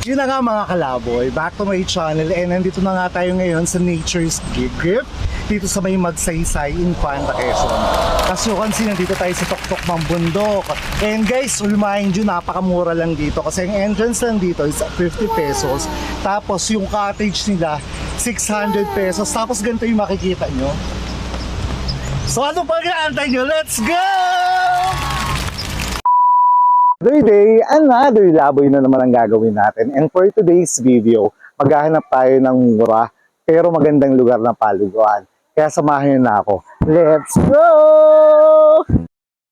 Yun na nga mga kalaboy, back to my channel and nandito na nga tayo ngayon sa Nature's Gift dito sa may Magsaysay, Infanta, Quezon. As you can see, nandito tayo sa tuktok ng bundok. And guys, remind you, napakamura lang dito kasi ang entrance lang dito is 50 pesos. Tapos yung cottage nila, 600 pesos. Tapos ganito yung makikita nyo. So ano pa ganaantay nyo? Let's go! Another day, another laboy na naman ang gagawin natin. And for today's video, maghahanap tayo ng mura pero magandang lugar na paliguan. Kaya samahan niyo na ako. Let's go!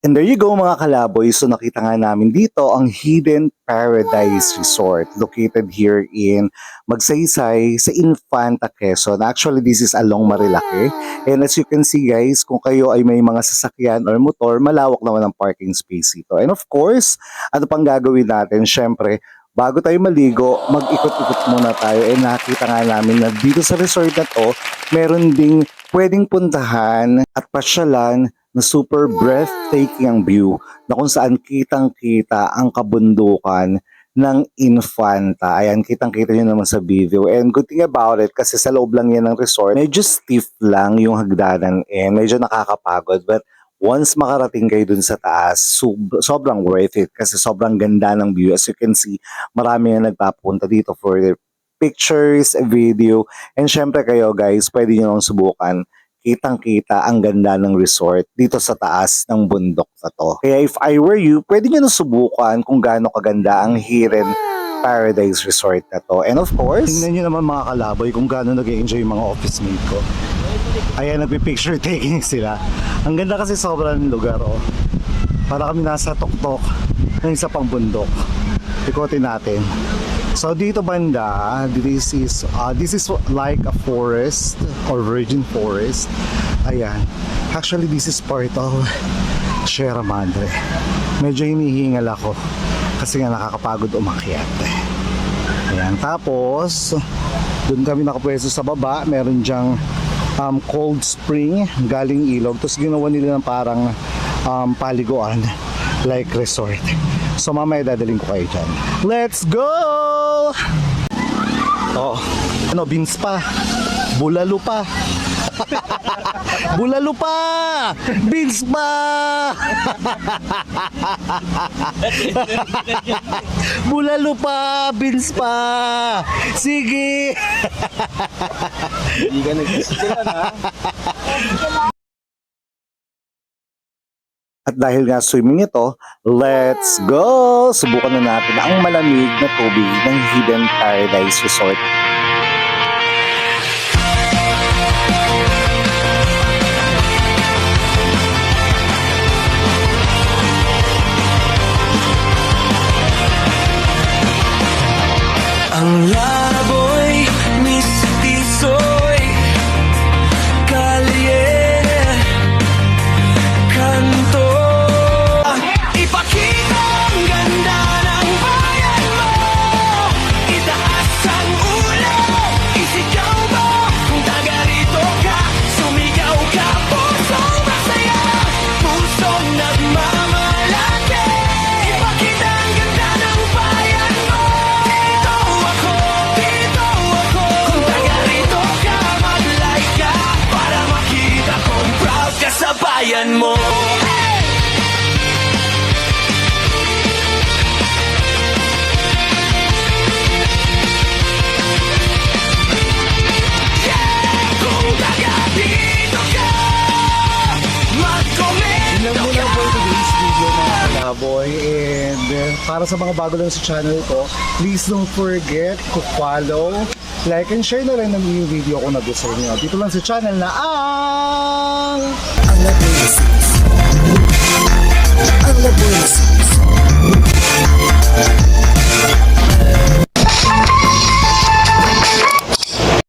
And there you go mga kalaboy. So nakita nga namin dito ang Hidden Paradise Resort located here in Magsaysay sa Infanta, Quezon. Actually, this is along Marilake. And as you can see guys, kung kayo ay may mga sasakyan or motor, malawak naman ang parking space ito. And of course, ano pang gagawin natin? Syempre, bago tayo maligo, mag-ikot-ikot muna tayo. And nakita nga namin na dito sa resort na to, meron ding pwedeng puntahan at pasyalan na super breathtaking ang view na kung saan kitang-kita ang kabundukan ng Infanta. Ayan, kitang-kita nyo naman sa video. And good thing about it, kasi sa loob lang yan ng resort, medyo stiff lang yung hagdanan and medyo nakakapagod. But once makarating kayo dun sa taas, sobrang worth it kasi sobrang ganda ng view. As you can see, marami na nagpapunta dito for their pictures, video. And syempre kayo guys, pwede nyo lang subukan. Kitang-kita ang ganda ng resort dito sa taas ng bundok na to. Kaya if I were you, pwede nyo na subukan kung gaano kaganda ang Hidden Paradise Resort na to. And of course, tingnan nyo naman mga kalaboy kung gaano nag-enjoy yung mga office mate ko. Ayan, nagpi-picture taking sila. Ang ganda kasi sobrang lugar, oh. Para kami nasa tuktok ng isa pang bundok. Ikotin natin. So dito banda, this is like a forest or virgin forest. Ayan. Actually, this is part of Sierra Madre. Medyo hinihingal ako kasi nga nakakapagod umakyat. Ayan. Tapos, doon kami nakapwesto sa baba. Meron dyang cold spring galing ilog. Tapos ginawa nila ng parang paliguan like resort. So mamaya dadaling ko kayo dyan. Let's go! Oh, ano, beans pa. Bulalo pa. Bulalo pa! Beans pa! Bulalo pa! Beans pa! Sige! Hindi ka nagsisikilan ha? At dahil nga swimming ito, let's go! Subukan na natin ang malamig na tubig ng Hidden Paradise Resort. Ang laboy, mistisoy, kalye, kanto. Ipakita ang ganda ng bayan mo. Itaas ang ulo, isigaw mo. Kung taga rito ka, sumigaw ka. Pusong masaya, pusong nagmamalaki. Ipakita ang ganda ng bayan mo. Dito ako. Kung taga rito ka, mag-like ka para makita kong proud ka sa bayan mo. Ilan mo lang po today's video mga kalaboy. And para sa mga bago lang sa channel ko, please don't forget to follow, like, and share na rin ng yung video kung nagustuhan nyo. Dito lang sa channel na ang...